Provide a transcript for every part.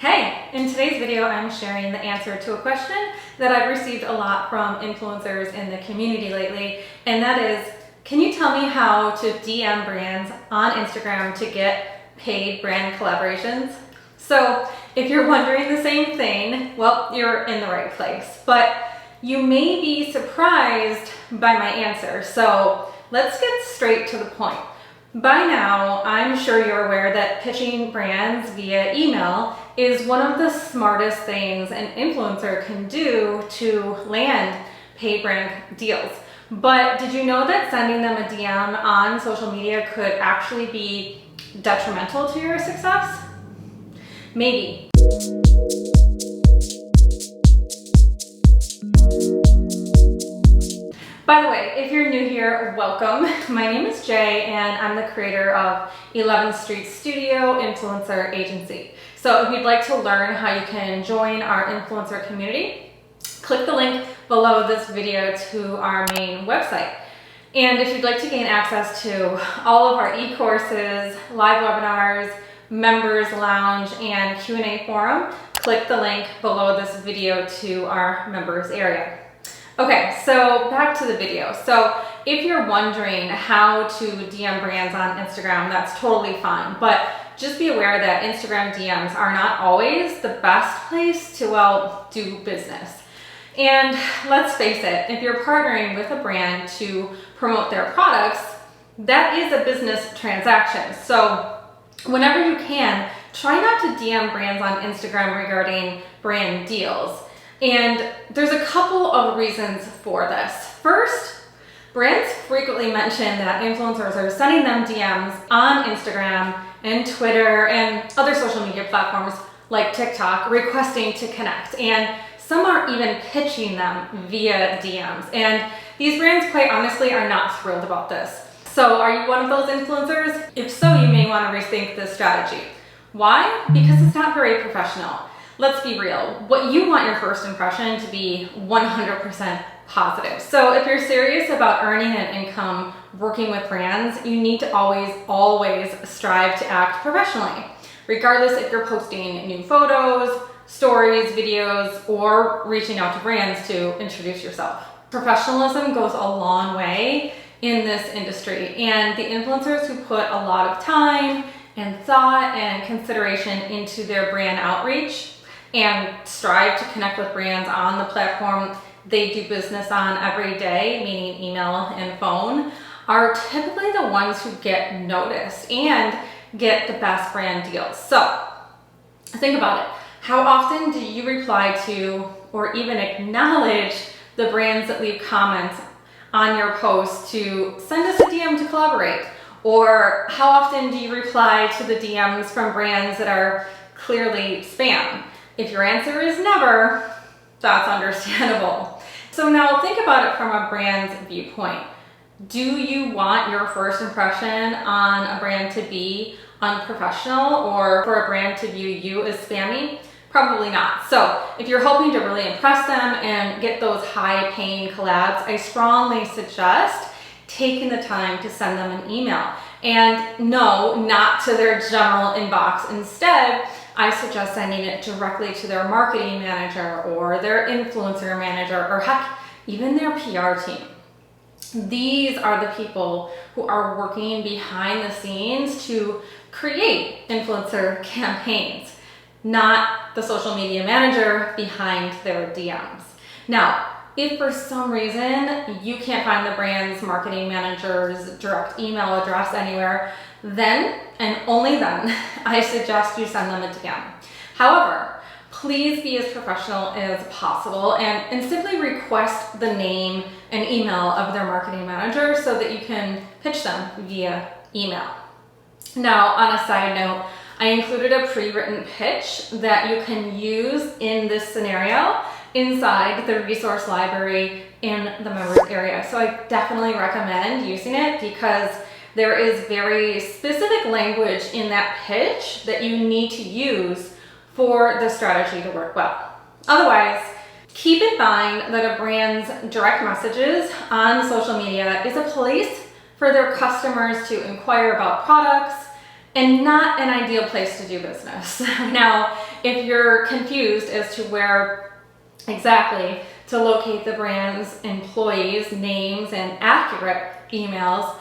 Hey, in today's video, I'm sharing the answer to a question that I've received a lot from influencers in the community lately, and that is, can you tell me how to DM brands on Instagram to get paid brand collaborations? So if you're wondering the same thing, well, you're in the right place, but you may be surprised by my answer. So let's get straight to the point. By now, I'm sure you're aware that pitching brands via email is one of the smartest things an influencer can do to land paid brand deals. But did you know that sending them a DM on social media could actually be detrimental to your success? Maybe. By the way, if you're new here, welcome. My name is Jay and I'm the creator of 11th Street Studio Influencer Agency. So if you'd like to learn how you can join our influencer community, click the link below this video to our main website. And if you'd like to gain access to all of our e-courses, live webinars, members lounge, and Q&A forum, click the link below this video to our members area. Okay, so back to the video. So if you're wondering how to DM brands on Instagram, that's totally fine. But just be aware that Instagram DMs are not always the best place to, well, do business. And let's face it, if you're partnering with a brand to promote their products, that is a business transaction. So whenever you can, try not to DM brands on Instagram regarding brand deals. And there's a couple of reasons for this. First, brands frequently mention that influencers are sending them DMs on Instagram and Twitter and other social media platforms like TikTok requesting to connect. And some are even pitching them via DMs. And these brands, quite honestly, are not thrilled about this. So are you one of those influencers? If so, you may want to rethink this strategy. Why? Because it's not very professional. Let's be real. What you want your first impression to be 100% positive. So if you're serious about earning an income working with brands, you need to always strive to act professionally, regardless if you're posting new photos, stories, videos, or reaching out to brands to introduce yourself. Professionalism goes a long way in this industry, and the influencers who put a lot of time and thought and consideration into their brand outreach and strive to connect with brands on the platform they do business on every day, meaning email and phone, are typically the ones who get noticed and get the best brand deals. So think about it. How often do you reply to or even acknowledge the brands that leave comments on your post to send us a DM to collaborate? Or how often do you reply to the DMs from brands that are clearly spam? If your answer is never, that's understandable. So now think about it from a brand's viewpoint. Do you want your first impression on a brand to be unprofessional or for a brand to view you as spammy? Probably not. So if you're hoping to really impress them and get those high-paying collabs, I strongly suggest taking the time to send them an email. And no, not to their general inbox. Instead, I suggest sending it directly to their marketing manager or their influencer manager or heck, even their PR team. These are the people who are working behind the scenes to create influencer campaigns, not the social media manager behind their DMs. Now, if for some reason you can't find the brand's marketing manager's direct email address anywhere, then and only then I suggest you send them a DM. However, please be as professional as possible and simply request the name and email of their marketing manager so that you can pitch them via email. Now, on a side note, I included a pre-written pitch that you can use in this scenario inside the resource library in the members area. So I definitely recommend using it because there is very specific language in that pitch that you need to use for the strategy to work well. Otherwise, keep in mind that a brand's direct messages on social media is a place for their customers to inquire about products, and not an ideal place to do business. Now, if you're confused as to where exactly to locate the brand's employees' names and accurate emails,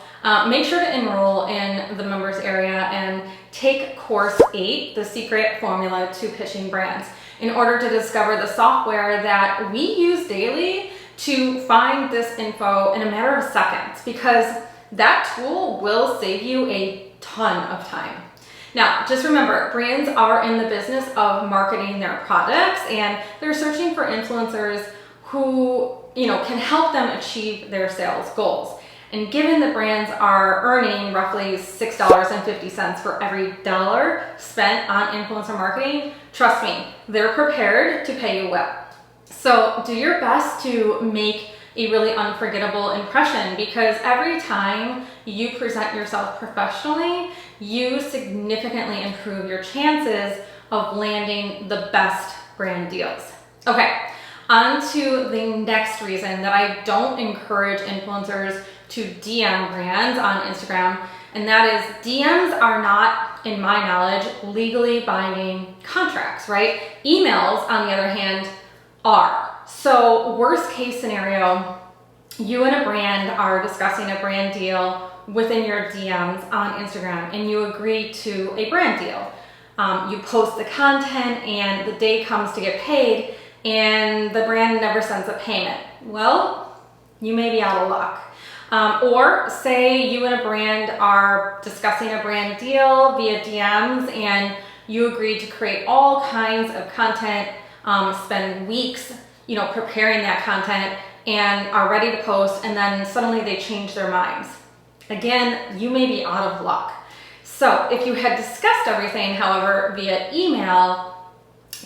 make sure to enroll in the members area and take course 8, The Secret Formula to Pitching Brands, in order to discover the software that we use daily to find this info in a matter of seconds, because that tool will save you a ton of time. Now, just remember, brands are in the business of marketing their products, and they're searching for influencers who, can help them achieve their sales goals. And given that brands are earning roughly $6.50 for every dollar spent on influencer marketing, trust me, they're prepared to pay you well. So do your best to make a really unforgettable impression, because every time you present yourself professionally, you significantly improve your chances of landing the best brand deals. Okay, on to the next reason that I don't encourage influencers to DM brands on Instagram, and that is DMs are not, in my knowledge, legally binding contracts, right? Emails, on the other hand, are. So worst case scenario, you and a brand are discussing a brand deal within your DMs on Instagram, and you agree to a brand deal. You post the content and the day comes to get paid and the brand never sends a payment. Well, you may be out of luck. Or say you and a brand are discussing a brand deal via DMs and you agree to create all kinds of content, spend weeks, preparing that content and are ready to post, and then suddenly they change their minds. Again, you may be out of luck. So if you had discussed everything, however, via email,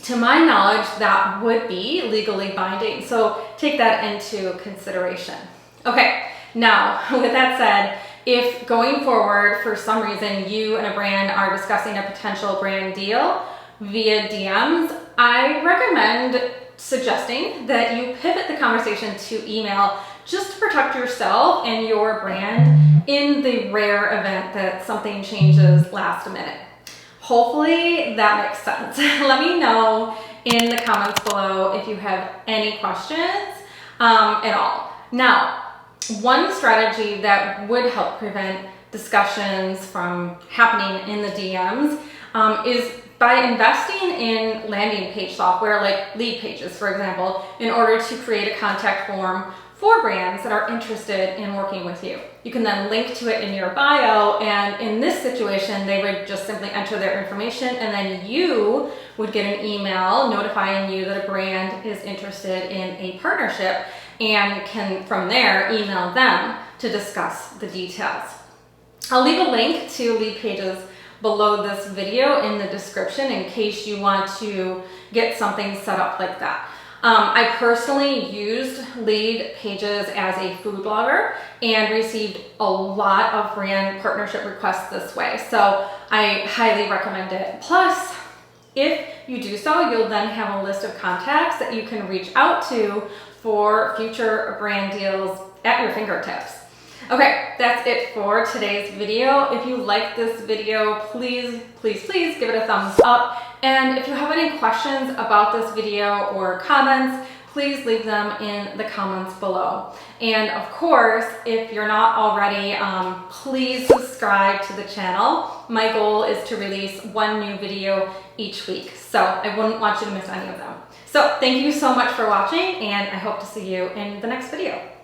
to my knowledge, that would be legally binding. So take that into consideration. Okay, now with that said, if going forward, for some reason, you and a brand are discussing a potential brand deal via DMs, I recommend suggesting that you pivot the conversation to email, just to protect yourself and your brand in the rare event that something changes last minute. Hopefully that makes sense. Let me know in the comments below if you have any questions at all. Now, one strategy that would help prevent discussions from happening in the DMs is by investing in landing page software like Lead Pages, for example, in order to create a contact form for brands that are interested in working with you. You can then link to it in your bio, and in this situation, they would just simply enter their information, and then you would get an email notifying you that a brand is interested in a partnership, and can from there email them to discuss the details. I'll leave a link to Lead Pages below this video in the description in case you want to get something set up like that. I personally used Lead Pages as a food blogger and received a lot of brand partnership requests this way, so I highly recommend it. Plus, if you do so, you'll then have a list of contacts that you can reach out to for future brand deals at your fingertips. Okay, that's it for today's video. If you like this video, please give it a thumbs up. And if you have any questions about this video or comments, please leave them in the comments below. And of course, if you're not already, please subscribe to the channel. My goal is to release one new video each week, so I wouldn't want you to miss any of them. So thank you so much for watching, and I hope to see you in the next video.